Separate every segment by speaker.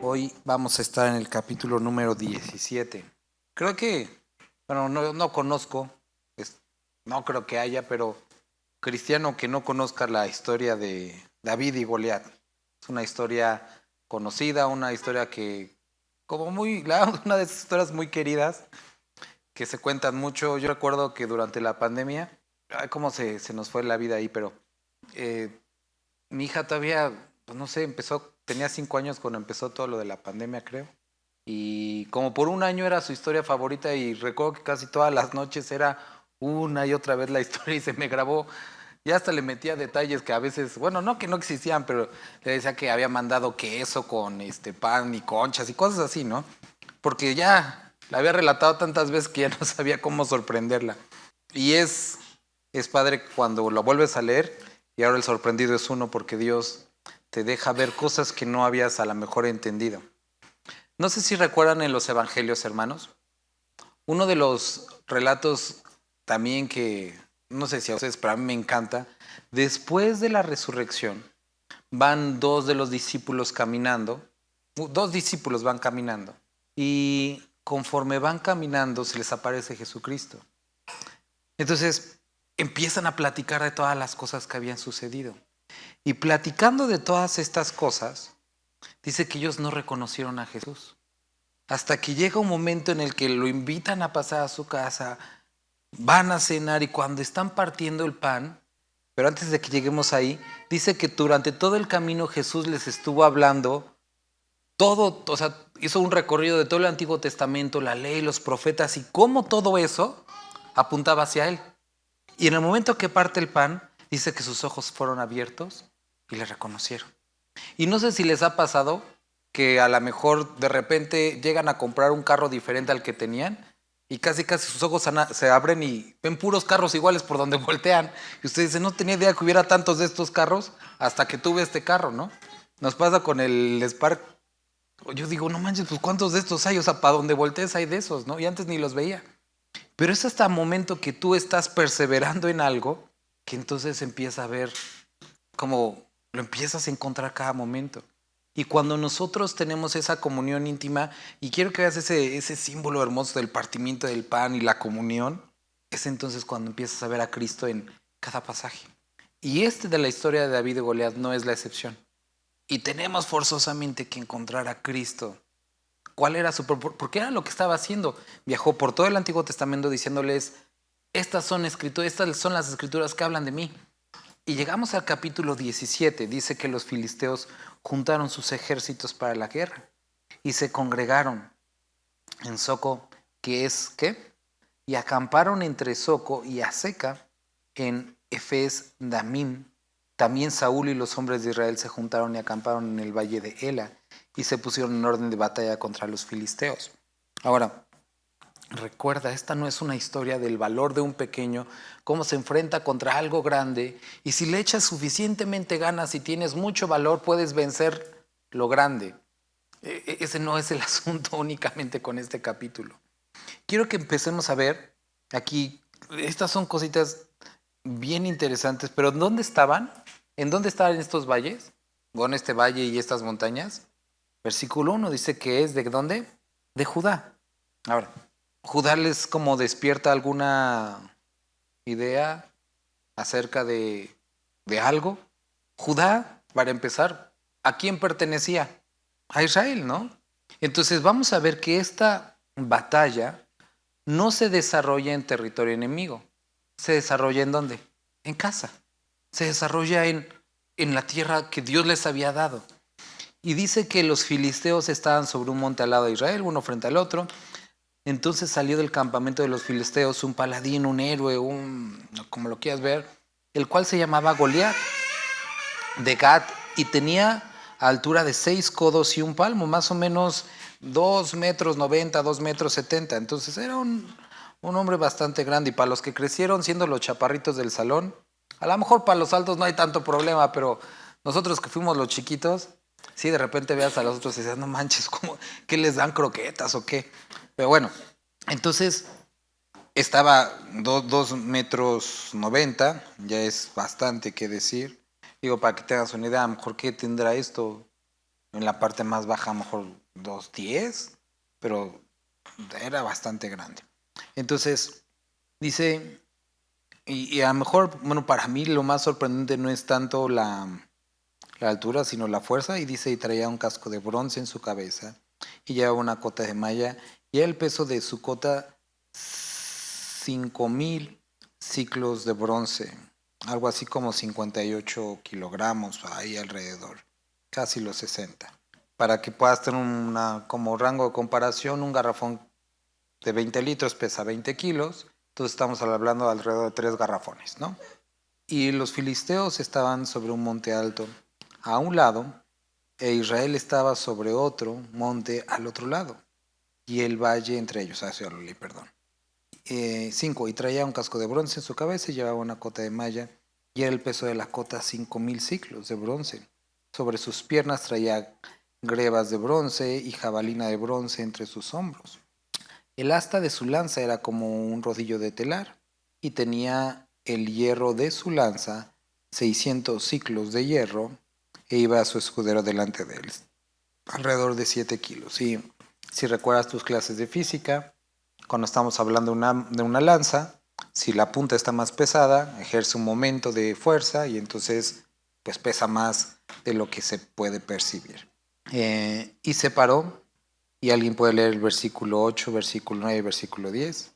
Speaker 1: Hoy vamos a estar en el capítulo número 17. Creo que, bueno, no conozco, no creo que haya, pero cristiano que no conozca la historia de David y Goliat. Es una historia conocida, una historia que, una de esas historias muy queridas, que se cuentan mucho. Yo recuerdo que durante la pandemia, ay, cómo se nos fue la vida ahí, pero eh, mi hija todavía, pues no sé, tenía 5 años cuando empezó todo lo de la pandemia, creo. Y como por un año era su historia favorita y recuerdo que casi todas las noches era una y otra vez la historia y se me grabó. Y hasta le metía detalles que a veces, bueno, no que no existían, pero le decía que había mandado queso con pan y conchas y cosas así, ¿no? Porque ya la había relatado tantas veces que ya no sabía cómo sorprenderla. Y es padre cuando lo vuelves a leer y ahora el sorprendido es uno porque Dios te deja ver cosas que no habías a lo mejor entendido. No sé si recuerdan en los evangelios, hermanos, uno de los relatos también que, no sé si a ustedes, pero a mí me encanta, después de la resurrección van dos de los discípulos caminando, dos discípulos van caminando y conforme van caminando se les aparece Jesucristo. Entonces empiezan a platicar de todas las cosas que habían sucedido. Y platicando de todas estas cosas, dice que ellos no reconocieron a Jesús. Hasta que llega un momento en el que lo invitan a pasar a su casa, van a cenar y cuando están partiendo el pan, pero antes de que lleguemos ahí, dice que durante todo el camino Jesús les estuvo hablando todo, o sea, hizo un recorrido de todo el Antiguo Testamento, la ley, los profetas y cómo todo eso apuntaba hacia él. Y en el momento que parte el pan, dice que sus ojos fueron abiertos y le reconocieron. Y no sé si les ha pasado que a lo mejor de repente llegan a comprar un carro diferente al que tenían y casi sus ojos se abren y ven puros carros iguales por donde voltean. Y usted dice, no tenía idea que hubiera tantos de estos carros hasta que tuve este carro, ¿no? Nos pasa con el Spark. Yo digo, no manches, pues ¿cuántos de estos hay? O sea, para donde voltees hay de esos, ¿no? Y antes ni los veía. Pero es hasta el momento que tú estás perseverando en algo que entonces empieza a ver como lo empiezas a encontrar cada momento. Y cuando nosotros tenemos esa comunión íntima, y quiero que veas ese símbolo hermoso del partimiento del pan y la comunión, es entonces cuando empiezas a ver a Cristo en cada pasaje. Y de la historia de David y Goliat no es la excepción. Y tenemos forzosamente que encontrar a Cristo. ¿Cuál era su propósito? Porque era lo que estaba haciendo. Viajó por todo el Antiguo Testamento diciéndoles, estas son las escrituras que hablan de mí. Y llegamos al capítulo 17. Dice que los filisteos juntaron sus ejércitos para la guerra y se congregaron en Soco, que es ¿qué? Y acamparon entre Soco y Aseca en Efes Damim. También Saúl y los hombres de Israel se juntaron y acamparon en el valle de Ela y se pusieron en orden de batalla contra los filisteos. Ahora, recuerda, esta no es una historia del valor de un pequeño, cómo se enfrenta contra algo grande, y si le echas suficientemente ganas y tienes mucho valor, puedes vencer lo grande. Ese no es el asunto únicamente con este capítulo. Quiero que empecemos a ver aquí, estas son cositas bien interesantes, pero ¿dónde estaban? ¿En dónde estaban estos valles? Bueno, este valle y estas montañas. Versículo 1 dice que es ¿de dónde? De Judá. Ahora, Judá les como despierta alguna idea acerca de algo. Judá, para empezar, ¿a quién pertenecía? A Israel, ¿no? Entonces vamos a ver que esta batalla no se desarrolla en territorio enemigo. ¿Se desarrolla en dónde? En casa. Se desarrolla en la tierra que Dios les había dado. Y dice que los filisteos estaban sobre un monte al lado de Israel, uno frente al otro. Entonces salió del campamento de los filisteos un paladín, un héroe, como lo quieras ver, el cual se llamaba Goliat de Gat y tenía altura de 6 codos y un palmo, más o menos 2,90 m, 2,70 m. Entonces era un hombre bastante grande y para los que crecieron siendo los chaparritos del salón, a lo mejor para los altos no hay tanto problema, pero nosotros que fuimos los chiquitos, sí de repente veas a los otros y dices, no manches, ¿qué les dan croquetas o qué? Pero bueno, entonces estaba 2,90 m, ya es bastante que decir. Digo, para que tengas una idea, a lo mejor qué tendrá esto en la parte más baja, a lo mejor 2.10, pero era bastante grande. Entonces, dice, y a lo mejor, bueno, para mí lo más sorprendente no es tanto la altura, sino la fuerza, y dice, y traía un casco de bronce en su cabeza, y llevaba una cota de malla, y el peso de su cota 5.000 ciclos de bronce, algo así como 58 kilogramos ahí alrededor, casi los 60. Para que puedas tener como rango de comparación, un garrafón de 20 litros pesa 20 kilos, entonces estamos hablando de alrededor de 3 garrafones, ¿no? Y los filisteos estaban sobre un monte alto a un lado, e Israel estaba sobre otro monte al otro lado, y el valle entre ellos. Eso ya lo leí, perdón. 5. Y traía un casco de bronce en su cabeza y llevaba una cota de malla, y era el peso de la cota 5.000 ciclos de bronce. Sobre sus piernas traía grebas de bronce y jabalina de bronce entre sus hombros. El asta de su lanza era como un rodillo de telar, y tenía el hierro de su lanza 600 ciclos de hierro, e iba a su escudero delante de él, alrededor de 7 kilos. Y si recuerdas tus clases de física, cuando estamos hablando de una lanza, si la punta está más pesada, ejerce un momento de fuerza y entonces pues pesa más de lo que se puede percibir. Y se paró, y alguien puede leer el versículo 8, versículo 9 y versículo 10.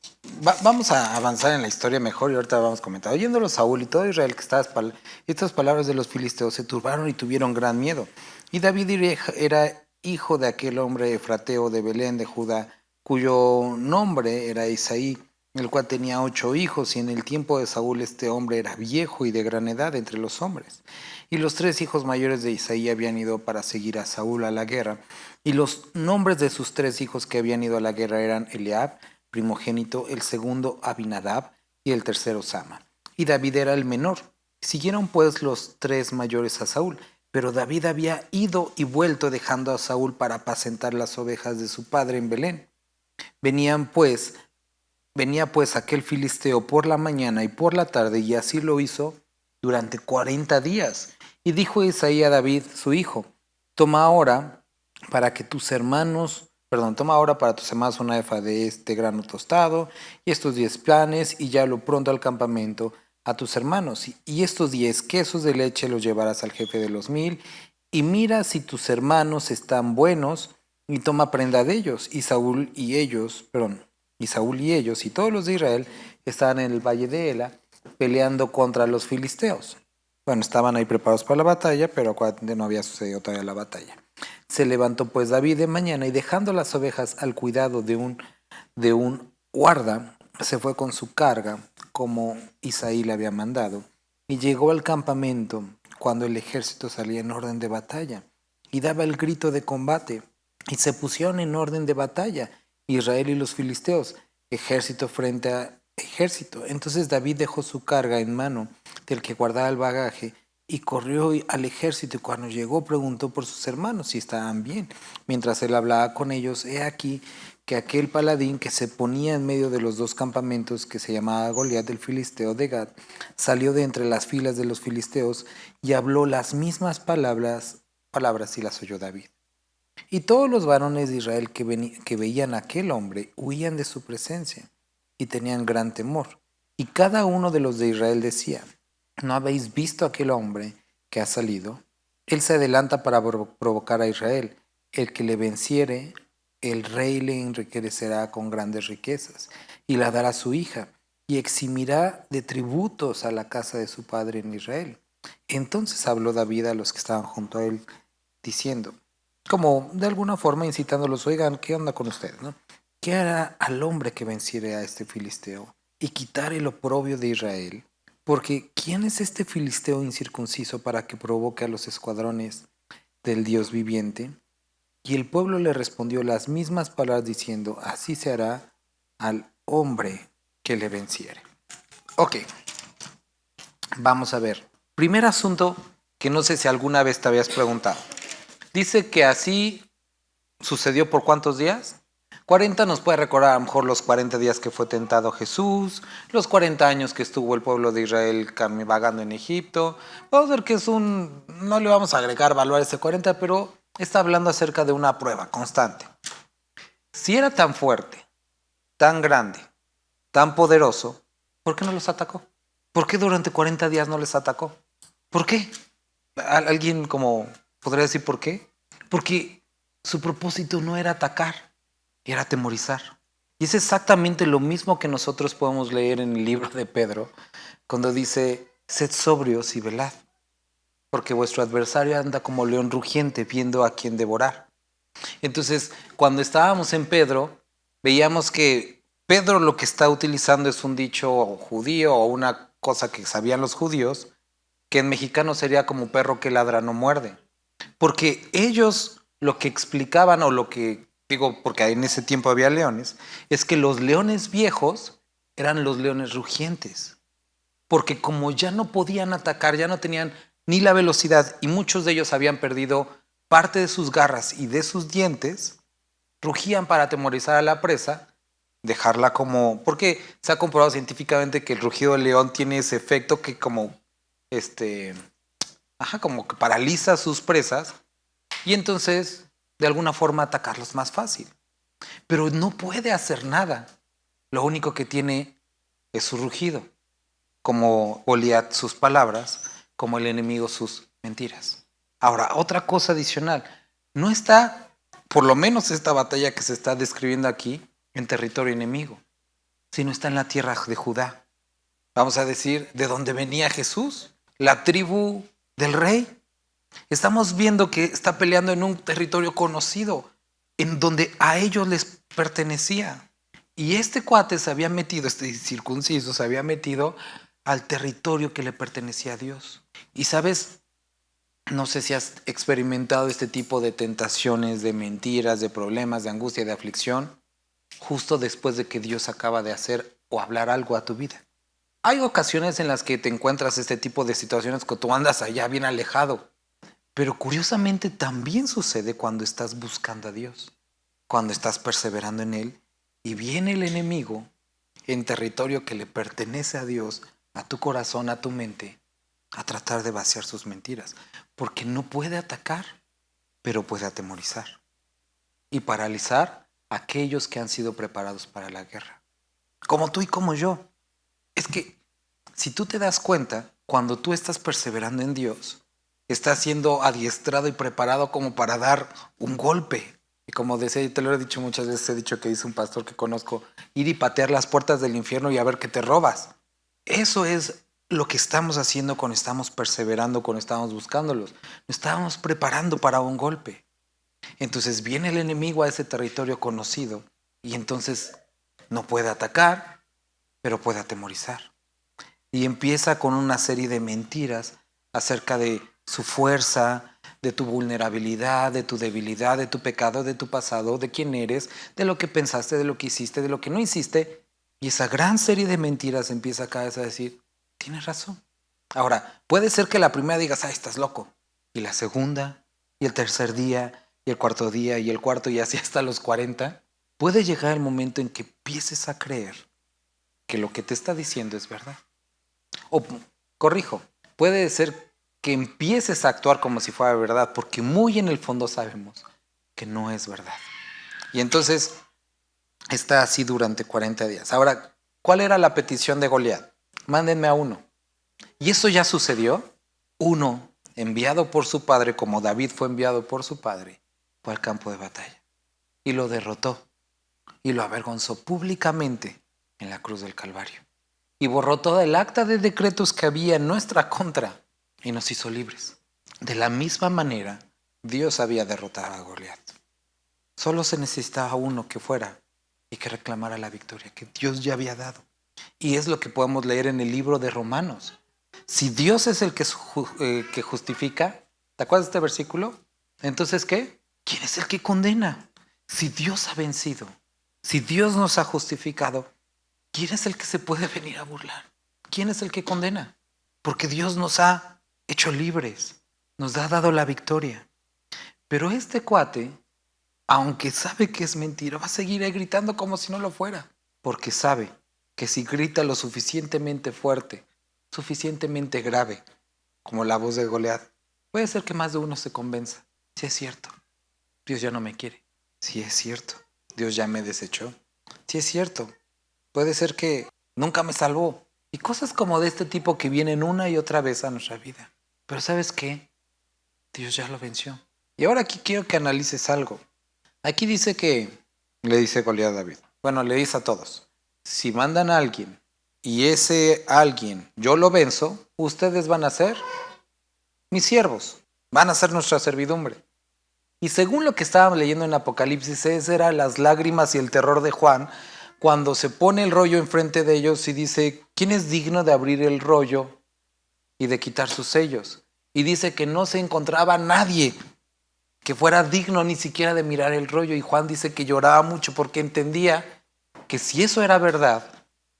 Speaker 1: Vamos a avanzar en la historia mejor y ahorita vamos a comentar. Oyéndolo Saúl y todo Israel que estaba estas palabras de los filisteos, se turbaron y tuvieron gran miedo. Y David era hijo de aquel hombre efrateo de Belén de Judá, cuyo nombre era Isaí, el cual tenía 8 hijos, y en el tiempo de Saúl este hombre era viejo y de gran edad entre los hombres. Y los 3 hijos mayores de Isaí habían ido para seguir a Saúl a la guerra, y los nombres de sus 3 hijos que habían ido a la guerra eran Eliab, primogénito, el segundo Abinadab y el tercero Sama. Y David era el menor. Siguieron pues los 3 mayores a Saúl, pero David había ido y vuelto dejando a Saúl para apacentar las ovejas de su padre en Belén. Venía pues aquel filisteo por la mañana y por la tarde, y así lo hizo durante 40 días. Y dijo Isaí a David, su hijo, toma ahora para tus hermanos una efa de este grano tostado y estos 10 panes, y llévalo pronto al campamento a tus hermanos. Y estos 10 quesos de leche los llevarás al jefe de los 1000, y mira si tus hermanos están buenos, y toma prenda de ellos. Y Saúl y ellos y todos los de Israel estaban en el valle de Ela peleando contra los filisteos. Bueno, estaban ahí preparados para la batalla, pero acuérdate, no había sucedido todavía la batalla. Se levantó pues David de mañana, y dejando las ovejas al cuidado de un guarda, se fue con su carga, como Isaí le había mandado, y llegó al campamento cuando el ejército salía en orden de batalla, y daba el grito de combate, y se pusieron en orden de batalla, Israel y los filisteos, ejército frente a ejército. Entonces David dejó su carga en mano del que guardaba el bagaje, y corrió al ejército, y cuando llegó preguntó por sus hermanos si estaban bien. Mientras él hablaba con ellos, he aquí que aquel paladín que se ponía en medio de los 2 campamentos, que se llamaba Goliat el filisteo de Gad, salió de entre las filas de los filisteos y habló las mismas palabras y las oyó David. Y todos los varones de Israel que veían a aquel hombre huían de su presencia y tenían gran temor. Y cada uno de los de Israel decía, ¿no habéis visto a aquel hombre que ha salido? Él se adelanta para provocar a Israel. El que le venciere, el rey le enriquecerá con grandes riquezas, y la dará a su hija, y eximirá de tributos a la casa de su padre en Israel. Entonces habló David a los que estaban junto a él, diciendo, como de alguna forma incitándolos, oigan, ¿qué onda con ustedes, no? ¿Qué hará al hombre que venciere a este filisteo y quitare el oprobio de Israel? Porque ¿quién es este filisteo incircunciso para que provoque a los escuadrones del Dios viviente? Y el pueblo le respondió las mismas palabras diciendo, así se hará al hombre que le venciere. Ok, vamos a ver. Primer asunto que no sé si alguna vez te habías preguntado. Dice que así sucedió por ¿cuántos días? 40 nos puede recordar a lo mejor los 40 días que fue tentado Jesús, los 40 años que estuvo el pueblo de Israel vagando en Egipto. Vamos a ver que no le vamos a agregar valor a ese 40, pero está hablando acerca de una prueba constante. Si era tan fuerte, tan grande, tan poderoso, ¿por qué no los atacó? ¿Por qué durante 40 días no les atacó? ¿Por qué? ¿Alguien como podría decir por qué? Porque su propósito no era atacar, era atemorizar. Y es exactamente lo mismo que nosotros podemos leer en el libro de Pedro, cuando dice, sed sobrios y velad, porque vuestro adversario anda como león rugiente viendo a quien devorar. Entonces, cuando estábamos en Pedro, veíamos que Pedro lo que está utilizando es un dicho judío o una cosa que sabían los judíos, que en mexicano sería como perro que ladra no muerde. Porque ellos lo que explicaban, o lo que digo, porque en ese tiempo había leones, es que los leones viejos eran los leones rugientes. Porque como ya no podían atacar, ya no tenían ni la velocidad y muchos de ellos habían perdido parte de sus garras y de sus dientes, rugían para atemorizar a la presa, dejarla como... Porque se ha comprobado científicamente que el rugido del león tiene ese efecto que como como que paraliza a sus presas y entonces de alguna forma atacarlos más fácil. Pero no puede hacer nada. Lo único que tiene es su rugido, como Goliat sus palabras, como el enemigo sus mentiras. Ahora, otra cosa adicional, no está, por lo menos esta batalla que se está describiendo aquí, en territorio enemigo, sino está en la tierra de Judá. Vamos a decir, ¿de dónde venía Jesús? La tribu del rey. Estamos viendo que está peleando en un territorio conocido, en donde a ellos les pertenecía. Y este cuate se había metido, este circunciso se había metido al territorio que le pertenecía a Dios. Y sabes, no sé si has experimentado este tipo de tentaciones, de mentiras, de problemas, de angustia, de aflicción, justo después de que Dios acaba de hacer o hablar algo a tu vida. Hay ocasiones en las que te encuentras este tipo de situaciones que tú andas allá bien alejado. Pero curiosamente también sucede cuando estás buscando a Dios, cuando estás perseverando en Él y viene el enemigo en territorio que le pertenece a Dios, a tu corazón, a tu mente, a tratar de vaciar sus mentiras, porque no puede atacar, pero puede atemorizar y paralizar a aquellos que han sido preparados para la guerra, como tú y como yo. Es que si tú te das cuenta, cuando tú estás perseverando en Dios, estás siendo adiestrado y preparado como para dar un golpe. Y como decía, yo te lo he dicho muchas veces, he dicho que dice un pastor que conozco, ir y patear las puertas del infierno y a ver qué te robas. Eso es lo que estamos haciendo cuando estamos perseverando, cuando estamos buscándolos. Nos estamos preparando para un golpe. Entonces viene el enemigo a ese territorio conocido y entonces no puede atacar, pero puede atemorizar. Y empieza con una serie de mentiras acerca de su fuerza, de tu vulnerabilidad, de tu debilidad, de tu pecado, de tu pasado, de quién eres, de lo que pensaste, de lo que hiciste, de lo que no hiciste. Y esa gran serie de mentiras empieza cada vez a decir, tienes razón. Ahora, puede ser que la primera digas, estás loco. Y la segunda, y el tercer día, y el cuarto día, y el cuarto, y así hasta los 40. Puede llegar el momento en que empieces a creer que lo que te está diciendo es verdad. O, corrijo, puede ser que empieces a actuar como si fuera verdad, porque muy en el fondo sabemos que no es verdad. Y entonces está así durante 40 días. Ahora, ¿cuál era la petición de Goliat? Mándenme a uno. ¿Y eso ya sucedió? Uno, enviado por su padre, como David fue enviado por su padre, fue al campo de batalla. Y lo derrotó. Y lo avergonzó públicamente en la cruz del Calvario. Y borró toda el acta de decretos que había en nuestra contra y nos hizo libres. De la misma manera, Dios había derrotado a Goliat. Solo se necesitaba uno que fuera y que reclamara la victoria que Dios ya había dado. Y es lo que podemos leer en el libro de Romanos. Si Dios es el que justifica, ¿te acuerdas de este versículo? Entonces, ¿qué? ¿Quién es el que condena? Si Dios ha vencido, si Dios nos ha justificado, ¿quién es el que se puede venir a burlar? ¿Quién es el que condena? Porque Dios nos ha hecho libres, nos ha dado la victoria. Pero este cuate aunque sabe que es mentira, va a seguir ahí gritando como si no lo fuera, porque sabe que si grita lo suficientemente fuerte, suficientemente grave, como la voz de Goliat, puede ser que más de uno se convenza. Si es cierto, Dios ya no me quiere. Si es cierto, Dios ya me desechó. Si es cierto, puede ser que nunca me salvó. Y cosas como de este tipo que vienen una y otra vez a nuestra vida. Pero ¿sabes qué? Dios ya lo venció. Y ahora aquí quiero que analices algo. Aquí dice que, le dice Goliat a David, bueno, le dice a todos, si mandan a alguien y ese alguien yo lo venzo, ustedes van a ser mis siervos, van a ser nuestra servidumbre. Y según lo que estábamos leyendo en Apocalipsis, ese eran las lágrimas y el terror de Juan cuando se pone el rollo enfrente de ellos y dice, ¿quién es digno de abrir el rollo y de quitar sus sellos? Y dice que no se encontraba nadie que fuera digno ni siquiera de mirar el rollo. Y Juan dice que lloraba mucho porque entendía que si eso era verdad,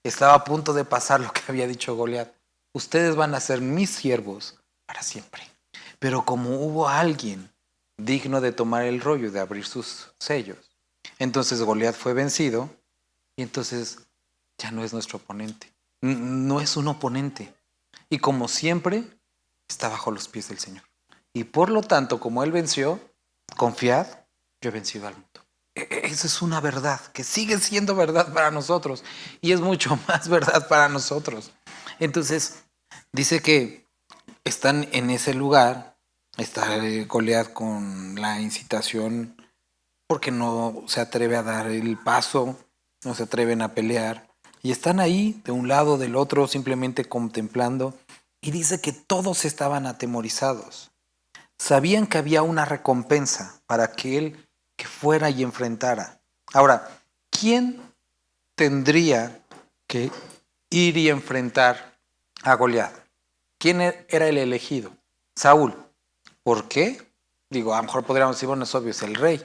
Speaker 1: estaba a punto de pasar lo que había dicho Goliat. Ustedes van a ser mis siervos para siempre. Pero como hubo alguien digno de tomar el rollo y de abrir sus sellos, entonces Goliat fue vencido y entonces ya no es nuestro oponente. No es un oponente. Y como siempre, está bajo los pies del Señor. Y por lo tanto, como Él venció, confiad, yo he vencido al mundo. Esa es una verdad que sigue siendo verdad para nosotros y es mucho más verdad para nosotros. Entonces, dice que están en ese lugar, está Goliat con la incitación porque no se atreve a dar el paso, no se atreven a pelear y están ahí de un lado del otro simplemente contemplando y dice que todos estaban atemorizados. Sabían que había una recompensa para aquel que fuera y enfrentara. Ahora, ¿quién tendría que ir y enfrentar a Goliat? ¿Quién era el elegido? Saúl. ¿Por qué? Digo, a lo mejor podríamos decir, bueno, es obvio, es el rey.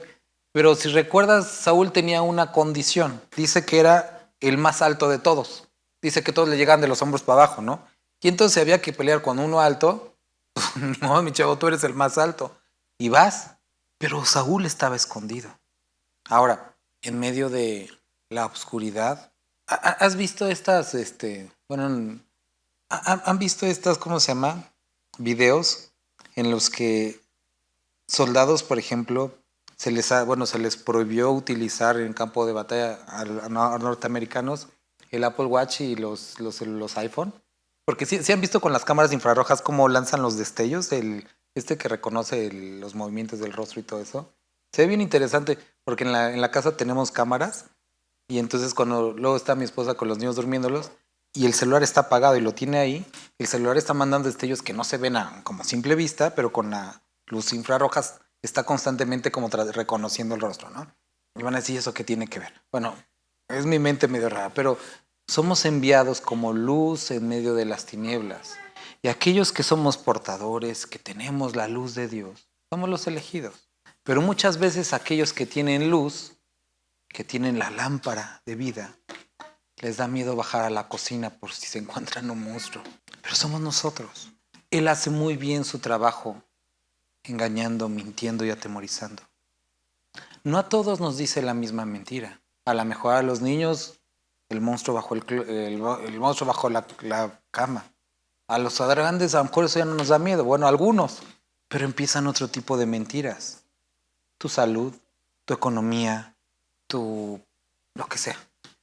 Speaker 1: Pero si recuerdas, Saúl tenía una condición. Dice que era el más alto de todos. Dice que todos le llegaban de los hombros para abajo, ¿no? Y entonces había que pelear con uno alto. No, mi chavo, tú eres el más alto. Y vas. Pero Saúl estaba escondido. Ahora, en medio de la oscuridad, ¿has visto estas, bueno, han visto estas, ¿cómo se llama? Videos en los que soldados, por ejemplo, se les prohibió utilizar en campo de batalla a norteamericanos el Apple Watch y los iPhone. Porque sí han visto con las cámaras infrarrojas cómo lanzan los destellos, que reconoce los movimientos del rostro y todo eso. Se ve bien interesante porque en la casa tenemos cámaras y entonces cuando luego está mi esposa con los niños durmiéndolos y el celular está apagado y lo tiene ahí, el celular está mandando destellos que no se ven como simple vista, pero con la luz infrarrojas está constantemente como reconociendo el rostro, ¿no? Y van a decir, ¿eso qué tiene que ver? Bueno, es mi mente medio rara, pero somos enviados como luz en medio de las tinieblas. Y aquellos que somos portadores, que tenemos la luz de Dios, somos los elegidos. Pero muchas veces aquellos que tienen luz, que tienen la lámpara de vida, les da miedo bajar a la cocina por si se encuentran un monstruo. Pero somos nosotros. Él hace muy bien su trabajo, engañando, mintiendo y atemorizando. No a todos nos dice la misma mentira. A lo mejor a los niños el monstruo bajo el monstruo bajo la cama. A los grandes a lo mejor eso ya no nos da miedo. Bueno, algunos. Pero empiezan otro tipo de mentiras. Tu salud, tu economía, lo que sea.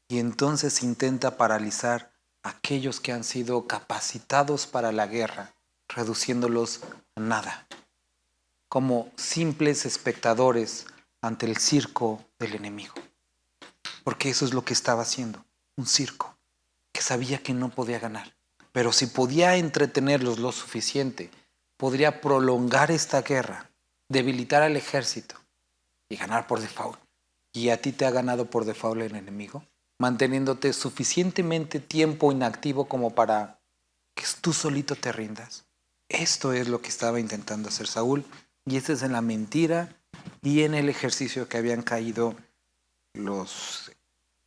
Speaker 1: Y entonces intenta paralizar a aquellos que han sido capacitados para la guerra, reduciéndolos a nada, como simples espectadores ante el circo del enemigo. Porque eso es lo que estaba haciendo, un circo, que sabía que no podía ganar. Pero si podía entretenerlos lo suficiente, podría prolongar esta guerra, debilitar al ejército y ganar por default. ¿Y a ti te ha ganado por default el enemigo? Manteniéndote suficientemente tiempo inactivo como para que tú solito te rindas. Esto es lo que estaba intentando hacer Saúl, y esta es en la mentira y en el ejercicio que habían caído los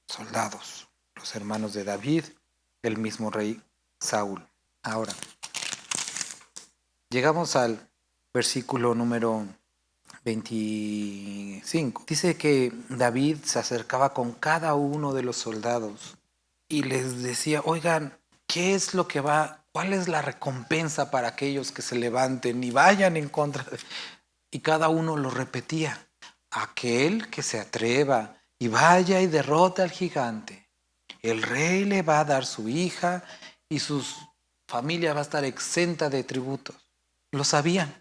Speaker 1: soldados, los hermanos de David, el mismo rey Saúl. Ahora, llegamos al versículo número 25. Dice que David se acercaba con cada uno de los soldados y les decía, oigan, ¿qué es lo que va? ¿Cuál es la recompensa para aquellos que se levanten y vayan en contra de... Y cada uno lo repetía, aquel que se atreva y vaya y derrote al gigante, el rey le va a dar su hija y su familia va a estar exenta de tributos. Lo sabían,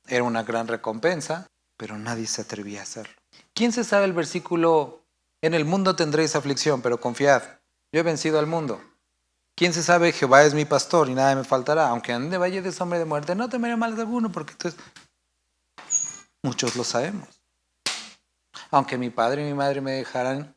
Speaker 1: era una gran recompensa, pero nadie se atrevía a hacerlo. ¿Quién se sabe el versículo? En el mundo tendréis aflicción, pero confiad, yo he vencido al mundo. ¿Quién se sabe? Jehová es mi pastor y nada me faltará. Aunque ande de valle de sombra de muerte, no temeré mal de alguno, porque entonces muchos lo sabemos. Aunque mi padre y mi madre me dejaran,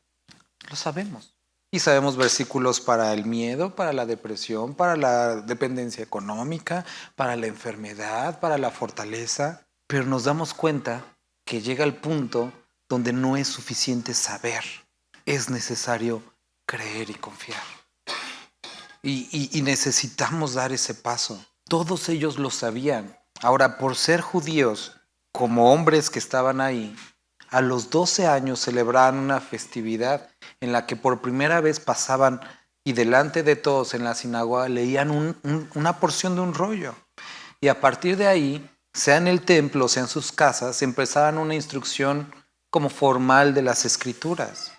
Speaker 1: lo sabemos. Y sabemos versículos para el miedo, para la depresión, para la dependencia económica, para la enfermedad, para la fortaleza. Pero nos damos cuenta que llega el punto donde no es suficiente saber. Es necesario creer y confiar. Y necesitamos dar ese paso. Todos ellos lo sabían. Ahora, por ser judíos, como hombres que estaban ahí, a los 12 años celebraban una festividad en la que por primera vez pasaban y delante de todos en la sinagoga leían una porción de un rollo. Y a partir de ahí, sea en el templo, sea en sus casas, empezaban una instrucción como formal de las escrituras,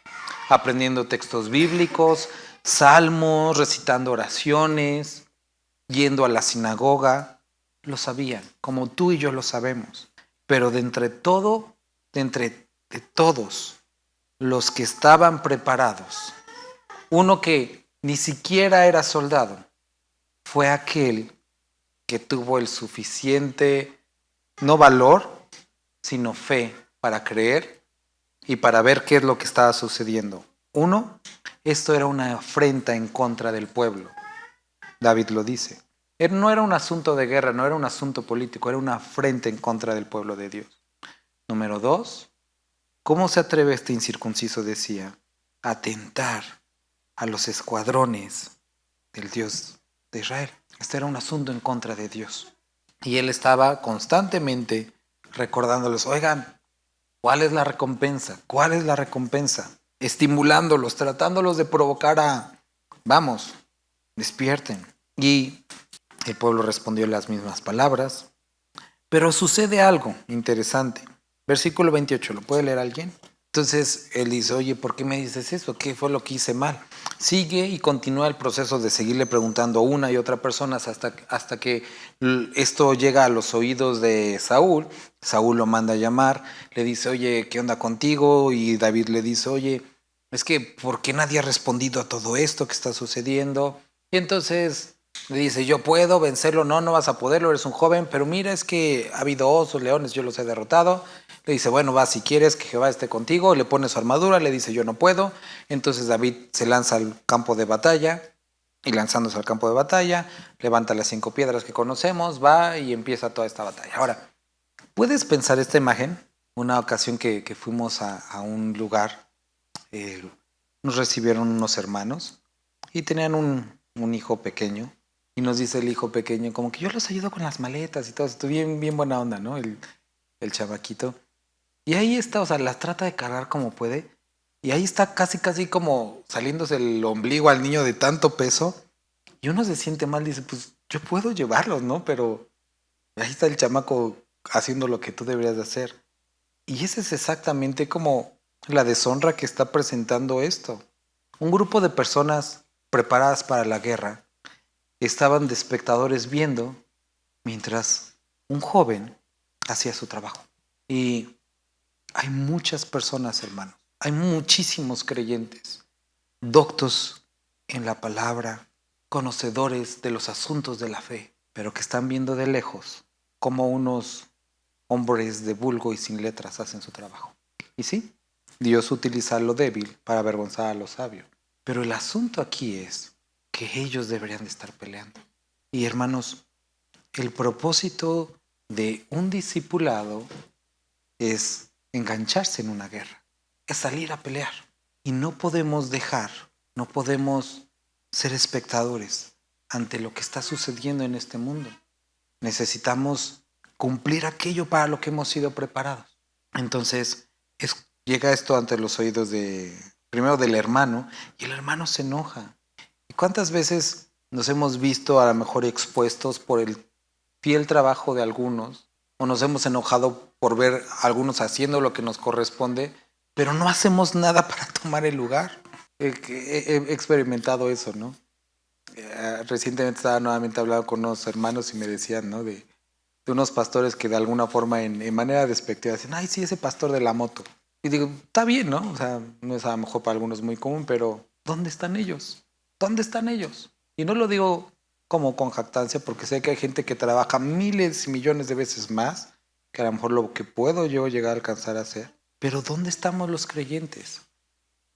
Speaker 1: aprendiendo textos bíblicos, salmos, recitando oraciones, yendo a la sinagoga. Lo sabían, como tú y yo lo sabemos. Pero de entre todos los que estaban preparados, uno que ni siquiera era soldado, fue aquel que tuvo el suficiente, no valor, sino fe para creer y para ver qué es lo que estaba sucediendo. Uno, esto era una afrenta en contra del pueblo. David lo dice. No era un asunto de guerra, no era un asunto político, era una afrenta en contra del pueblo de Dios. Número 2, ¿cómo se atreve este incircunciso, decía, a tentar a los escuadrones del Dios de Israel? Este era un asunto en contra de Dios. Y él estaba constantemente recordándoles, oigan, ¿cuál es la recompensa? ¿Cuál es la recompensa? Estimulándolos, tratándolos de provocar a, vamos, despierten. Y el pueblo respondió las mismas palabras. Pero sucede algo interesante. Versículo 28, ¿lo puede leer alguien? Entonces él dice, oye, ¿por qué me dices eso? ¿Qué fue lo que hice mal? Sigue y continúa el proceso de seguirle preguntando a una y otra persona hasta que esto llega a los oídos de Saúl. Saúl lo manda a llamar, le dice, oye, ¿qué onda contigo? Y David le dice, oye, es que ¿por qué nadie ha respondido a todo esto que está sucediendo? Y entonces le dice, yo puedo vencerlo, no, no vas a poderlo, eres un joven, pero mira, es que ha habido osos, leones, yo los he derrotado. Le dice, bueno, va, si quieres que Jehová esté contigo, le pone su armadura, le dice, yo no puedo. Entonces David se lanza al campo de batalla y lanzándose al campo de batalla, levanta las 5 piedras que conocemos, va y empieza toda esta batalla. Ahora, ¿puedes pensar esta imagen? Una ocasión que fuimos a un lugar, nos recibieron unos hermanos y tenían un hijo pequeño. Y nos dice el hijo pequeño, como que yo los ayudo con las maletas y todo. Estuvo bien, bien buena onda, ¿no? El chavaquito. Y ahí está, o sea, las trata de cargar como puede. Y ahí está casi, casi como saliéndose el ombligo al niño de tanto peso. Y uno se siente mal, dice, pues yo puedo llevarlos, ¿no? Pero ahí está el chamaco haciendo lo que tú deberías de hacer. Y ese es exactamente como la deshonra que está presentando esto. Un grupo de personas preparadas para la guerra estaban de espectadores viendo mientras un joven hacía su trabajo. Y hay muchas personas, hermanos, hay muchísimos creyentes, doctos en la palabra, conocedores de los asuntos de la fe, pero que están viendo de lejos cómo unos hombres de vulgo y sin letras hacen su trabajo. Y sí, Dios utiliza lo débil para avergonzar a los sabios. Pero el asunto aquí es que ellos deberían de estar peleando. Y hermanos, el propósito de un discipulado es engancharse en una guerra, es salir a pelear. Y no podemos no podemos ser espectadores ante lo que está sucediendo en este mundo. Necesitamos cumplir aquello para lo que hemos sido preparados. Entonces llega esto ante los oídos primero del hermano, y el hermano se enoja. ¿Y cuántas veces nos hemos visto a lo mejor expuestos por el fiel trabajo de algunos, o nos hemos enojado por ver a algunos haciendo lo que nos corresponde, pero no hacemos nada para tomar el lugar? He experimentado eso, ¿no? Recientemente estaba nuevamente hablando con unos hermanos y me decían, ¿no? De unos pastores que de alguna forma en manera despectiva dicen, ay, sí, ese pastor de la moto. Y digo, está bien, ¿no? O sea, no es a lo mejor para algunos muy común, pero ¿dónde están ellos? ¿Dónde están ellos? Y no lo digo como con jactancia, porque sé que hay gente que trabaja miles y millones de veces más que a lo mejor lo que puedo yo llegar a alcanzar a hacer. Pero ¿dónde estamos los creyentes?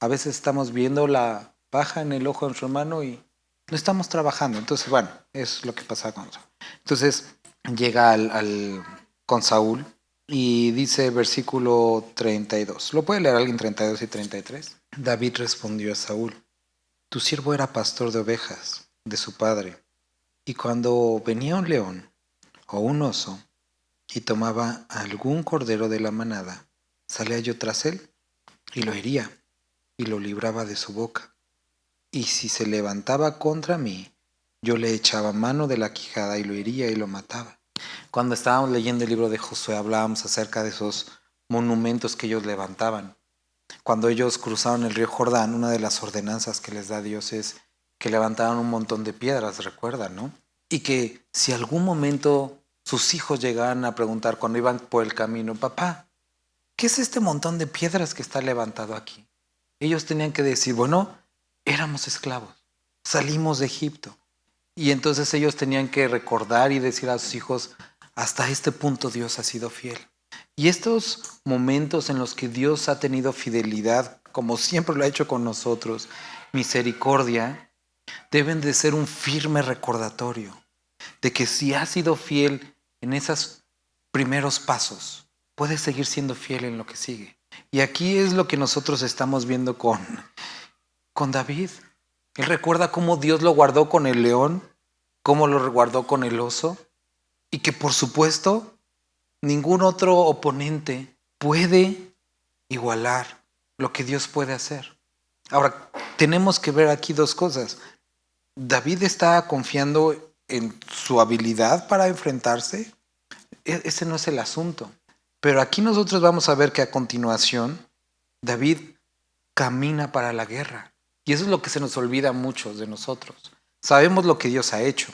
Speaker 1: A veces estamos viendo la paja en el ojo de nuestro hermano y no estamos trabajando. Entonces, bueno, es lo que pasa con Saúl. Entonces llega con Saúl y dice versículo 32. ¿Lo puede leer alguien 32 y 33? David respondió a Saúl: tu siervo era pastor de ovejas de su padre, y cuando venía un león o un oso y tomaba algún cordero de la manada, salía yo tras él y lo hería y lo libraba de su boca. Y si se levantaba contra mí, yo le echaba mano de la quijada y lo hería y lo mataba. Cuando estábamos leyendo el libro de Josué hablábamos acerca de esos monumentos que ellos levantaban. Cuando ellos cruzaron el río Jordán, una de las ordenanzas que les da Dios es que levantaban un montón de piedras, recuerdan, ¿no? Y que si algún momento sus hijos llegaban a preguntar cuando iban por el camino, papá, ¿qué es este montón de piedras que está levantado aquí? Ellos tenían que decir, bueno, éramos esclavos, salimos de Egipto. Y entonces ellos tenían que recordar y decir a sus hijos, hasta este punto Dios ha sido fiel. Y estos momentos en los que Dios ha tenido fidelidad, como siempre lo ha hecho con nosotros, misericordia, deben de ser un firme recordatorio de que si has sido fiel en esos primeros pasos, puedes seguir siendo fiel en lo que sigue. Y aquí es lo que nosotros estamos viendo con David. Él recuerda cómo Dios lo guardó con el león, cómo lo guardó con el oso, y que por supuesto ningún otro oponente puede igualar lo que Dios puede hacer. Ahora, tenemos que ver aquí dos cosas. David está confiando en su habilidad para enfrentarse. Ese no es el asunto. Pero aquí nosotros vamos a ver que a continuación David camina para la guerra. Y eso es lo que se nos olvida a muchos de nosotros. Sabemos lo que Dios ha hecho.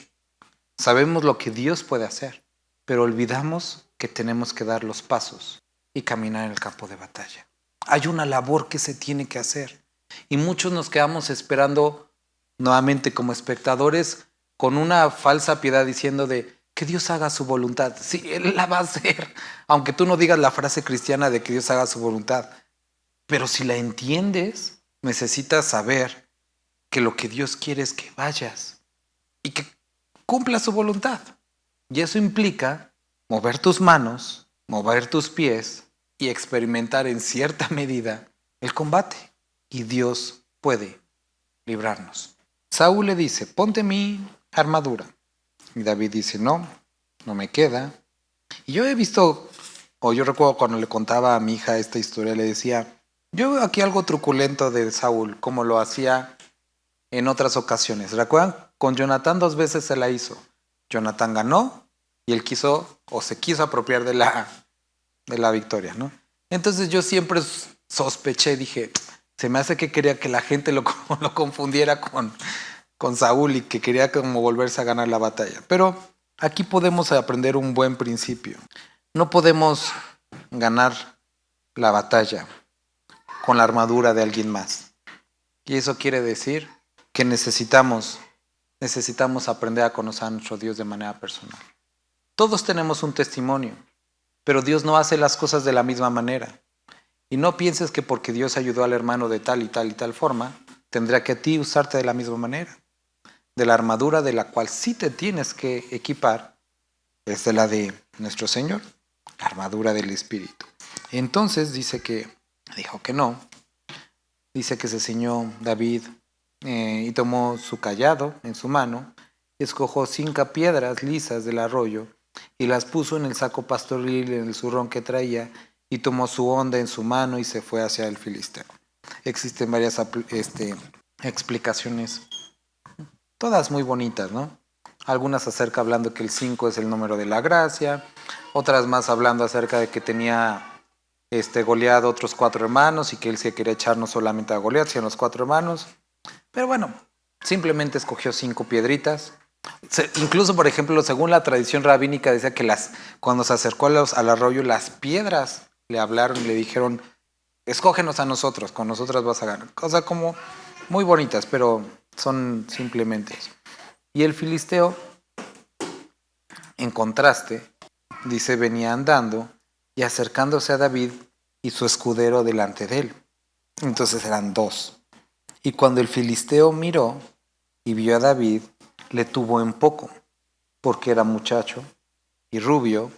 Speaker 1: Sabemos lo que Dios puede hacer. Pero olvidamos que tenemos que dar los pasos y caminar en el campo de batalla. Hay una labor que se tiene que hacer. Y muchos nos quedamos esperando nuevamente como espectadores con una falsa piedad diciendo de que Dios haga su voluntad. Sí, Él la va a hacer, aunque tú no digas la frase cristiana de que Dios haga su voluntad. Pero si la entiendes, necesitas saber que lo que Dios quiere es que vayas y que cumpla su voluntad. Y eso implica mover tus manos, mover tus pies y experimentar en cierta medida el combate. Y Dios puede librarnos. Saúl le dice, ponte mi armadura. Y David dice, no, no me queda. Y yo he visto, o yo recuerdo cuando le contaba a mi hija esta historia, le decía, yo veo aquí algo truculento de Saúl, como lo hacía en otras ocasiones. ¿Recuerdan? Con Jonatán 2 veces se la hizo. Jonatán ganó y él quiso, o se quiso apropiar de la victoria, ¿no? Entonces yo siempre sospeché, dije, se me hace que quería que la gente lo confundiera con Saúl y que quería como volverse a ganar la batalla. Pero aquí podemos aprender un buen principio. No podemos ganar la batalla con la armadura de alguien más. Y eso quiere decir que necesitamos aprender a conocer a nuestro Dios de manera personal. Todos tenemos un testimonio, pero Dios no hace las cosas de la misma manera. Y no pienses que porque Dios ayudó al hermano de tal y tal y tal forma, tendrá que a ti usarte de la misma manera. De la armadura de la cual sí te tienes que equipar es de la de nuestro Señor, la armadura del Espíritu. Entonces dijo que no. Dice que se ciñó David y tomó su cayado en su mano, escogió 5 piedras lisas del arroyo y las puso en el saco pastoril, en el zurrón que traía, y tomó su honda en su mano y se fue hacia el filisteo. Existen varias explicaciones, todas muy bonitas, ¿no? Algunas acerca hablando que el 5 es el número de la gracia, otras más hablando acerca de que tenía Goliat otros 4 hermanos y que él se quería echar no solamente a Goliat, sino a los 4 hermanos. Pero bueno, simplemente escogió 5 piedritas. Incluso, por ejemplo, según la tradición rabínica, decía que cuando se acercó al arroyo, las piedras le hablaron y le dijeron, escógenos a nosotros, con nosotras vas a ganar. Cosas como muy bonitas, pero son simplemente eso. Y el filisteo, en contraste, dice, venía andando y acercándose a David y su escudero delante de él. Entonces eran 2. Y cuando el filisteo miró y vio a David, le tuvo en poco, porque era muchacho y rubio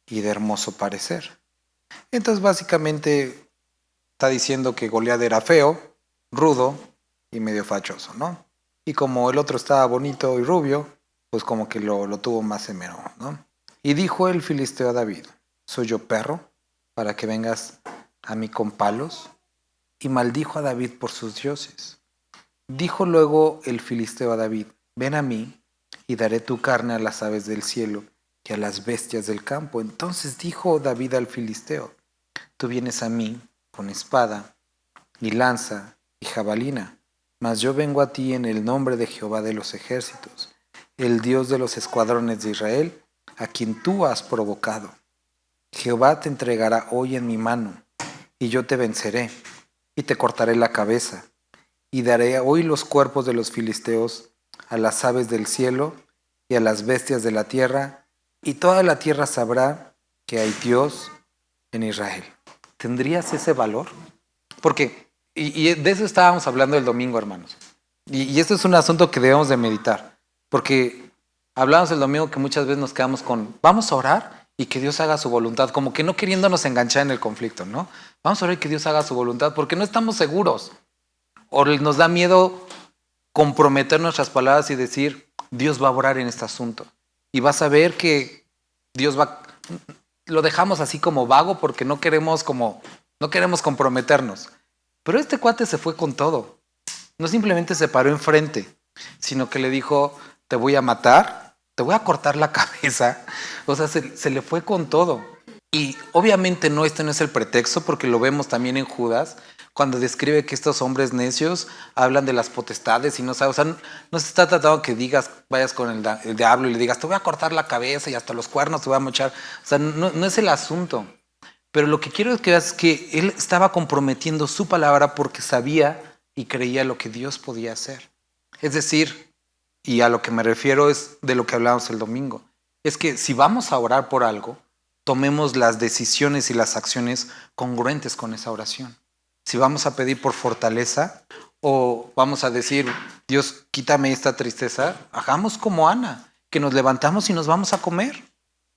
Speaker 1: y de hermoso parecer. Entonces básicamente está diciendo que Goliat era feo, rudo y medio fachoso, ¿no? Y como el otro estaba bonito y rubio, pues como que lo tuvo más en menos, ¿no? Y dijo el filisteo a David, ¿soy yo perro para que vengas a mí con palos? Y maldijo a David por sus dioses. Dijo luego el filisteo a David, ven a mí y daré tu carne a las aves del cielo y a las bestias del campo. Entonces dijo David al filisteo, tú vienes a mí con espada y lanza y jabalina, mas yo vengo a ti en el nombre de Jehová de los ejércitos, el Dios de los escuadrones de Israel, a quien tú has provocado. Jehová te entregará hoy en mi mano, y yo te venceré, y te cortaré la cabeza, y daré hoy los cuerpos de los filisteos a las aves del cielo y a las bestias de la tierra, y toda la tierra sabrá que hay Dios en Israel. ¿Tendrías ese valor? Porque, y de eso estábamos hablando el domingo, hermanos. Y esto es un asunto que debemos de meditar. Porque hablamos el domingo que muchas veces nos quedamos con, vamos a orar y que Dios haga su voluntad, como que no queriéndonos enganchar en el conflicto, ¿no? Vamos a orar y que Dios haga su voluntad, porque no estamos seguros. O nos da miedo comprometer nuestras palabras y decir, Dios va a orar en este asunto. Y vas a ver que Dios va... Lo dejamos así como vago porque no queremos comprometernos. Pero este cuate se fue con todo. No simplemente se paró enfrente, sino que le dijo, te voy a matar, te voy a cortar la cabeza. O sea, se le fue con todo. Y obviamente este no es el pretexto, porque lo vemos también en Judas, cuando describe que estos hombres necios hablan de las potestades y no sabe, o sea, no se está tratando que vayas con el diablo y le digas, te voy a cortar la cabeza y hasta los cuernos te voy a mochar. O sea, no es el asunto. Pero lo que quiero que veas es que él estaba comprometiendo su palabra porque sabía y creía lo que Dios podía hacer. Es decir, y a lo que me refiero es de lo que hablamos el domingo, es que si vamos a orar por algo, tomemos las decisiones y las acciones congruentes con esa oración. Si vamos a pedir por fortaleza o vamos a decir, Dios, quítame esta tristeza, hagamos como Ana, que nos levantamos y nos vamos a comer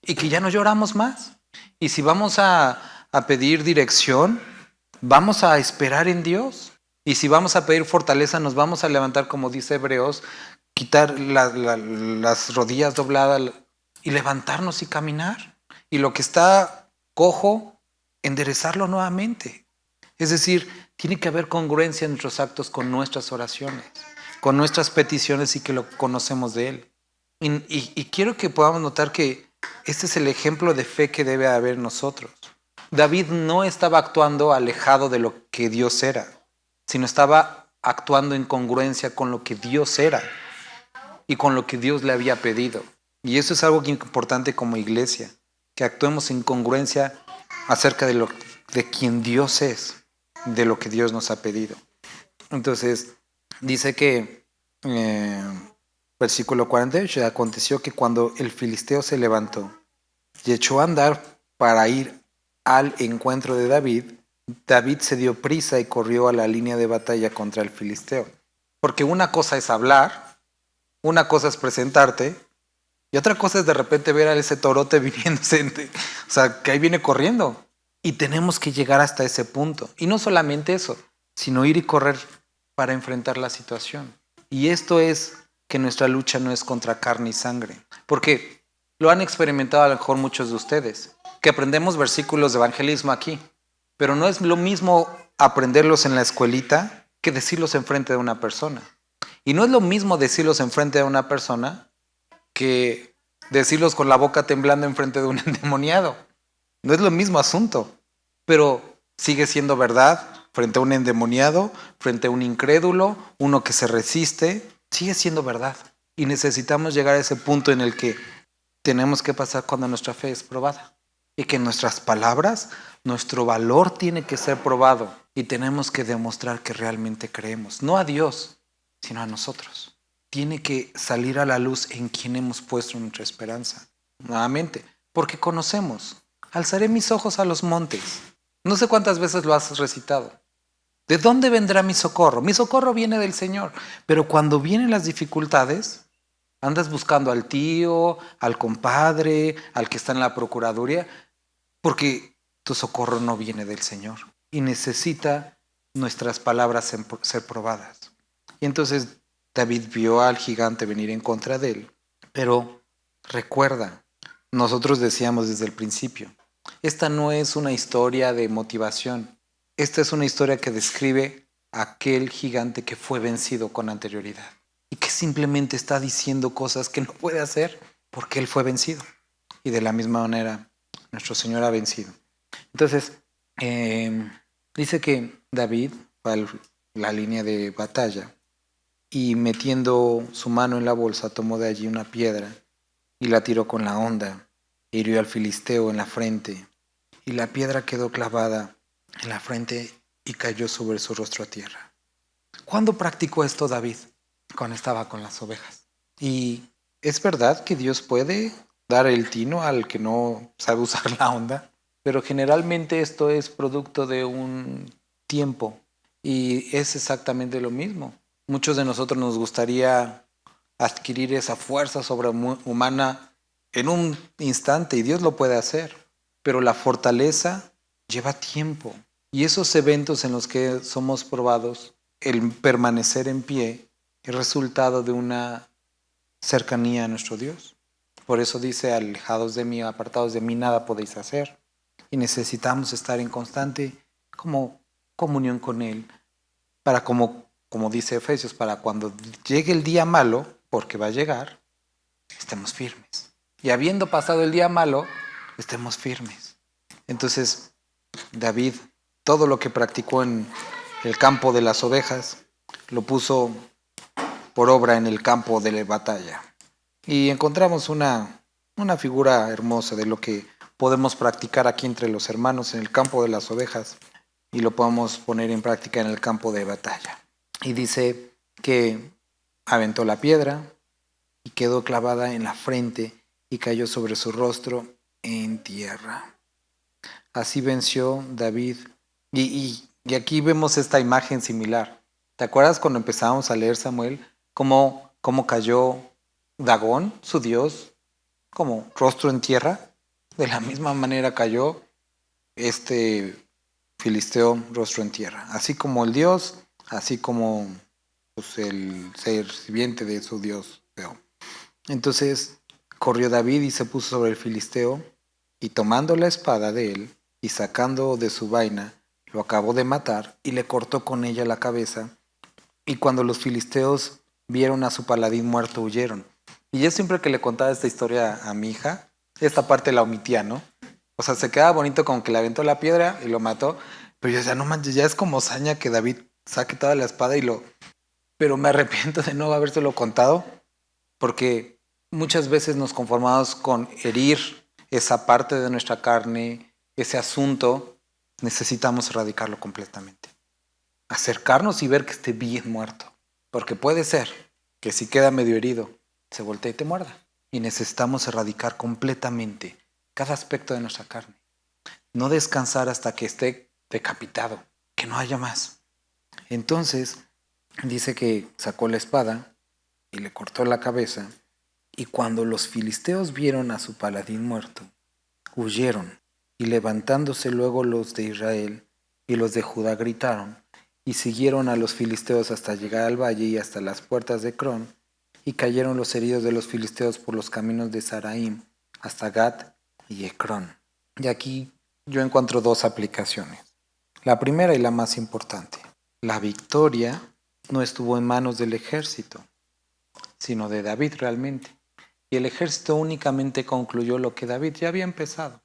Speaker 1: y que ya no lloramos más. Y si vamos a pedir dirección, vamos a esperar en Dios. Y si vamos a pedir fortaleza, nos vamos a levantar, como dice Hebreos, quitar las rodillas dobladas y levantarnos y caminar. Y lo que está cojo, enderezarlo nuevamente. Es decir, tiene que haber congruencia en nuestros actos con nuestras oraciones, con nuestras peticiones y que lo conocemos de Él. Y quiero que podamos notar que este es el ejemplo de fe que debe haber en nosotros. David no estaba actuando alejado de lo que Dios era, sino estaba actuando en congruencia con lo que Dios era y con lo que Dios le había pedido. Y eso es algo importante como iglesia, que actuemos en congruencia acerca de quien Dios es, de lo que Dios nos ha pedido. Entonces, dice que, versículo 48, aconteció que cuando el filisteo se levantó y echó a andar para ir al encuentro de David, David se dio prisa y corrió a la línea de batalla contra el filisteo. Porque una cosa es hablar, una cosa es presentarte, y otra cosa es de repente ver a ese torote viniéndose, o sea, que ahí viene corriendo. Y tenemos que llegar hasta ese punto. Y no solamente eso, sino ir y correr para enfrentar la situación. Y esto es que nuestra lucha no es contra carne y sangre. Porque lo han experimentado a lo mejor muchos de ustedes. que aprendemos versículos de evangelismo aquí, pero no es lo mismo aprenderlos en la escuelita que decirlos enfrente de una persona. Y no es lo mismo decirlos enfrente de una persona que decirlos con la boca temblando enfrente de un endemoniado. No es lo mismo asunto, pero sigue siendo verdad frente a un endemoniado, frente a un incrédulo, uno que se resiste, sigue siendo verdad. Y necesitamos llegar a ese punto en el que tenemos que pasar cuando nuestra fe es probada. Y que nuestras palabras, nuestro valor tiene que ser probado. Y tenemos que demostrar que realmente creemos, no a Dios, sino a nosotros. Tiene que salir a la luz en quien hemos puesto nuestra esperanza. Nuevamente, porque conocemos. Alzaré mis ojos a los montes. No sé cuántas veces lo has recitado. ¿De dónde vendrá mi socorro? Mi socorro viene del Señor. Pero cuando vienen las dificultades, andas buscando al tío, al compadre, al que está en la procuraduría, porque tu socorro no viene del Señor. Y necesita nuestras palabras ser probadas. Y entonces David vio al gigante venir en contra de él. Pero recuerda, nosotros decíamos desde el principio, esta no es una historia de motivación. Esta es una historia que describe a aquel gigante que fue vencido con anterioridad y que simplemente está diciendo cosas que no puede hacer porque él fue vencido. Y de la misma manera, nuestro Señor ha vencido. Entonces, dice que David va a la línea de batalla y metiendo su mano en la bolsa tomó de allí una piedra y la tiró con la honda, e hirió al filisteo en la frente, y la piedra quedó clavada en la frente y cayó sobre su rostro a tierra. ¿Cuándo practicó esto David? Cuando estaba con las ovejas. Y es verdad que Dios puede dar el tino al que no sabe usar la honda, pero generalmente esto es producto de un tiempo y es exactamente lo mismo. Muchos de nosotros nos gustaría adquirir esa fuerza sobrehumana en un instante y Dios lo puede hacer, pero la fortaleza lleva tiempo y esos eventos en los que somos probados, el permanecer en pie, es resultado de una cercanía a nuestro Dios. Por eso dice, alejados de mí, apartados de mí, nada podéis hacer. Y necesitamos estar en constante comunión con Él, para como dice Efesios, para cuando llegue el día malo, porque va a llegar, estemos firmes. Y habiendo pasado el día malo, estemos firmes. Entonces, David, todo lo que practicó en el campo de las ovejas, lo puso por obra en el campo de la batalla. Y encontramos una figura hermosa de lo que podemos practicar aquí entre los hermanos en el campo de las ovejas y lo podemos poner en práctica en el campo de batalla. Y dice que aventó la piedra y quedó clavada en la frente y cayó sobre su rostro en tierra. Así venció David. Y aquí vemos esta imagen similar. ¿Te acuerdas cuando empezábamos a leer Samuel? Cómo cayó Dagón, su dios, como rostro en tierra. De la misma manera cayó este filisteo rostro en tierra. Así como el dios, así como pues, el ser viviente de su dios. Entonces corrió David y se puso sobre el filisteo y tomando la espada de él y sacando de su vaina, lo acabó de matar y le cortó con ella la cabeza. Y cuando los filisteos vieron a su paladín muerto, huyeron. Y yo siempre que le contaba esta historia a mi hija, esta parte la omitía, ¿no? O sea, se quedaba bonito como que le aventó la piedra y lo mató. Pero yo decía, no manches, ya es como saña que David saque toda la espada y lo... Pero me arrepiento de no habérselo contado, porque muchas veces nos conformamos con herir esa parte de nuestra carne, ese asunto. Necesitamos erradicarlo completamente. Acercarnos y ver que esté bien muerto. Porque puede ser que si queda medio herido, se voltee y te muerda. Y necesitamos erradicar completamente cada aspecto de nuestra carne. No descansar hasta que esté decapitado, que no haya más. Entonces, dice que sacó la espada y le cortó la cabeza. Y cuando los filisteos vieron a su paladín muerto, huyeron. Y levantándose luego los de Israel y los de Judá gritaron, y siguieron a los filisteos hasta llegar al valle y hasta las puertas de Crón, y cayeron los heridos de los filisteos por los caminos de Saraim hasta Gat y Ecrón. Y aquí yo encuentro dos aplicaciones. La primera y la más importante. La victoria no estuvo en manos del ejército, sino de David realmente. Y el ejército únicamente concluyó lo que David ya había empezado.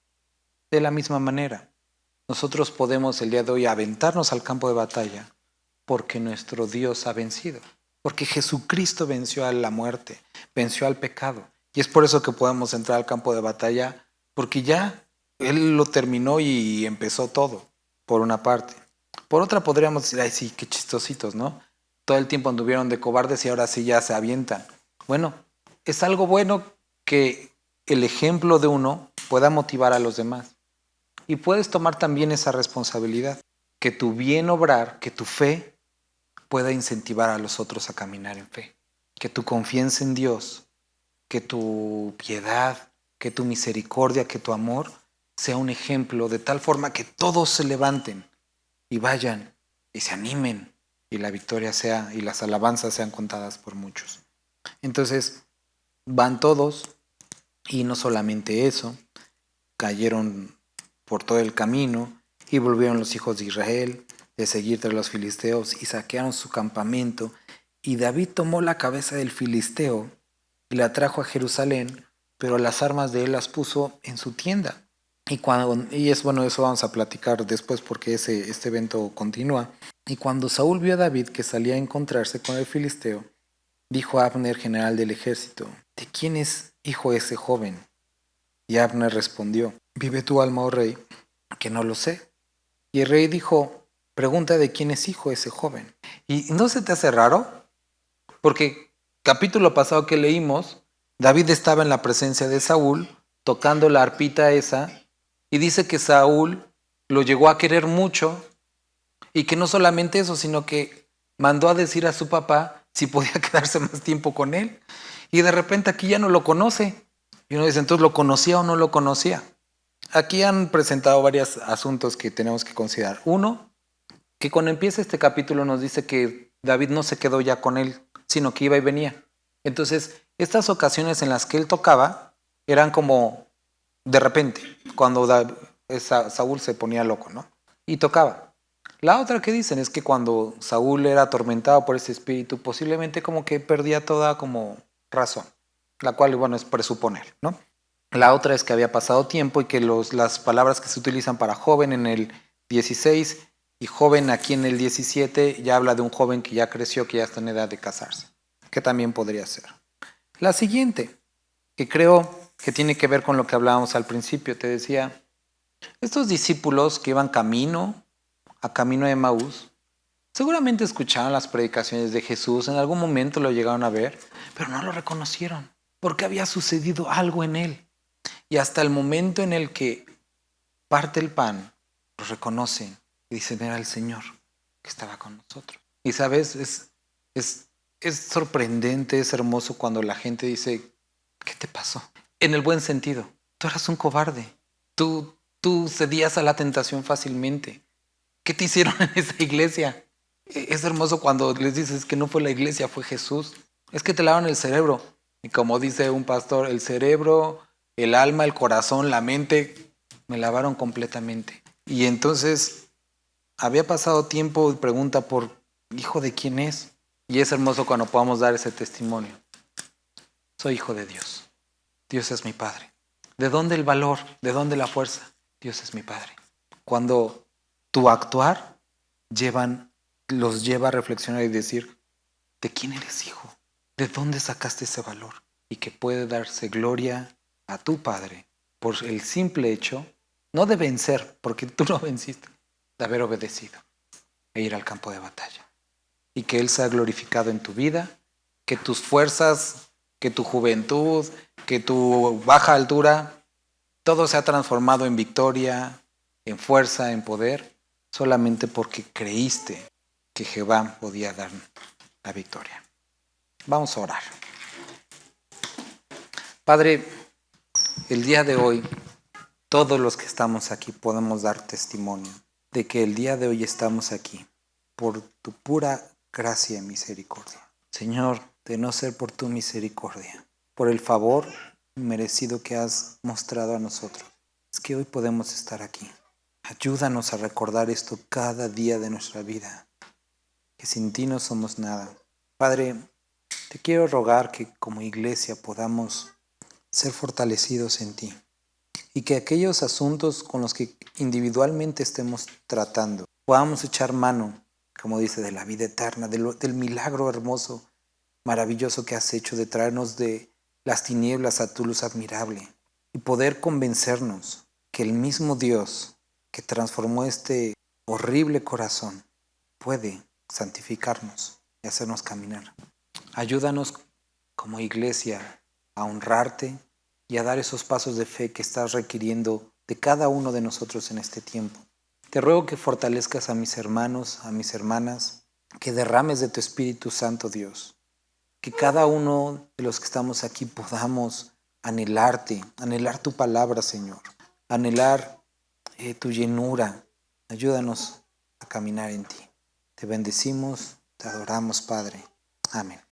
Speaker 1: De la misma manera, nosotros podemos el día de hoy aventarnos al campo de batalla porque nuestro Dios ha vencido. Porque Jesucristo venció a la muerte, venció al pecado. Y es por eso que podemos entrar al campo de batalla, porque ya Él lo terminó y empezó todo, por una parte. Por otra podríamos decir, ay sí, qué chistositos, ¿no? Todo el tiempo anduvieron de cobardes y ahora sí ya se avientan. Bueno, es algo bueno que el ejemplo de uno pueda motivar a los demás. Y puedes tomar también esa responsabilidad, que tu bien obrar, que tu fe pueda incentivar a los otros a caminar en fe. Que tu confianza en Dios, que tu piedad, que tu misericordia, que tu amor sea un ejemplo de tal forma que todos se levanten y vayan y se animen y la victoria sea y las alabanzas sean contadas por muchos. Entonces van todos y no solamente eso, cayeron por todo el camino y volvieron los hijos de Israel de seguir tras los filisteos y saquearon su campamento. Y David tomó la cabeza del filisteo y la trajo a Jerusalén, pero las armas de él las puso en su tienda. Y es bueno, eso vamos a platicar después porque este evento continúa. Y cuando Saúl vio a David que salía a encontrarse con el filisteo, dijo a Abner, general del ejército: ¿De quién es hijo ese joven? Y Abner respondió: Vive tu alma, oh rey, que no lo sé. Y el rey dijo: Pregunta de quién es hijo ese joven. ¿Y no se te hace raro? Porque capítulo pasado que leímos, David estaba en la presencia de Saúl, tocando la arpita esa, y dice que Saúl lo llegó a querer mucho, y que no solamente eso, sino que mandó a decir a su papá si podía quedarse más tiempo con él. Y de repente aquí ya no lo conoce. Y uno dice, entonces, ¿lo conocía o no lo conocía? Aquí han presentado varios asuntos que tenemos que considerar. Uno, que cuando empieza este capítulo nos dice que David no se quedó ya con él, sino que iba y venía. Entonces, estas ocasiones en las que él tocaba eran como de repente, cuando Saúl se ponía loco, ¿no? Y tocaba. La otra que dicen es que cuando Saúl era atormentado por ese espíritu, posiblemente como que perdía toda como razón, la cual, bueno, es presuponer, ¿no? La otra es que había pasado tiempo y que las palabras que se utilizan para joven en el 16 y joven aquí en el 17 ya habla de un joven que ya creció, que ya está en edad de casarse, que también podría ser. La siguiente, que creo que tiene que ver con lo que hablábamos al principio, te decía, estos discípulos que iban a camino de Emaús, seguramente escucharon las predicaciones de Jesús, en algún momento lo llegaron a ver, pero no lo reconocieron, porque había sucedido algo en él. Y hasta el momento en el que parte el pan, lo reconocen y dicen, era el Señor que estaba con nosotros. Y sabes, es sorprendente, es hermoso cuando la gente dice, ¿qué te pasó? En el buen sentido, tú eras un cobarde, tú cedías a la tentación fácilmente. ¿Qué te hicieron en esa iglesia? Es hermoso cuando les dices que no fue la iglesia, fue Jesús. Es que te lavaron el cerebro. Y como dice un pastor, el cerebro, el alma, el corazón, la mente, me lavaron completamente. Y entonces había pasado tiempo y pregunta por hijo de quién es. Y es hermoso cuando podamos dar ese testimonio. Soy hijo de Dios. Dios es mi Padre. ¿De dónde el valor? ¿De dónde la fuerza? Dios es mi Padre. Cuando tu actuar los lleva a reflexionar y decir, ¿de quién eres hijo? ¿De dónde sacaste ese valor? Y que puede darse gloria a tu Padre por el simple hecho, no de vencer, porque tú no venciste, de haber obedecido e ir al campo de batalla. Y que Él sea glorificado en tu vida, que tus fuerzas, que tu juventud, que tu baja altura, todo se ha transformado en victoria, en fuerza, en poder, solamente porque creíste que Jehová podía dar la victoria. Vamos a orar. Padre, el día de hoy, todos los que estamos aquí podemos dar testimonio de que el día de hoy estamos aquí por tu pura gracia y misericordia. Señor, de no ser por tu misericordia, por el favor merecido que has mostrado a nosotros, es que hoy podemos estar aquí. Ayúdanos a recordar esto cada día de nuestra vida, que sin ti no somos nada. Padre, te quiero rogar que como iglesia podamos ser fortalecidos en ti y que aquellos asuntos con los que individualmente estemos tratando, podamos echar mano, como dice, de la vida eterna, del milagro hermoso, maravilloso que has hecho de traernos de las tinieblas a tu luz admirable y poder convencernos que el mismo Dios que transformó este horrible corazón puede santificarnos y hacernos caminar. Ayúdanos como iglesia a honrarte y a dar esos pasos de fe que estás requiriendo de cada uno de nosotros en este tiempo. Te ruego que fortalezcas a mis hermanos, a mis hermanas, que derrames de tu Espíritu Santo, Dios. Que cada uno de los que estamos aquí podamos anhelarte, anhelar tu palabra, Señor. Anhelar tu llenura. Ayúdanos a caminar en ti. Te bendecimos, te adoramos, Padre. Amén.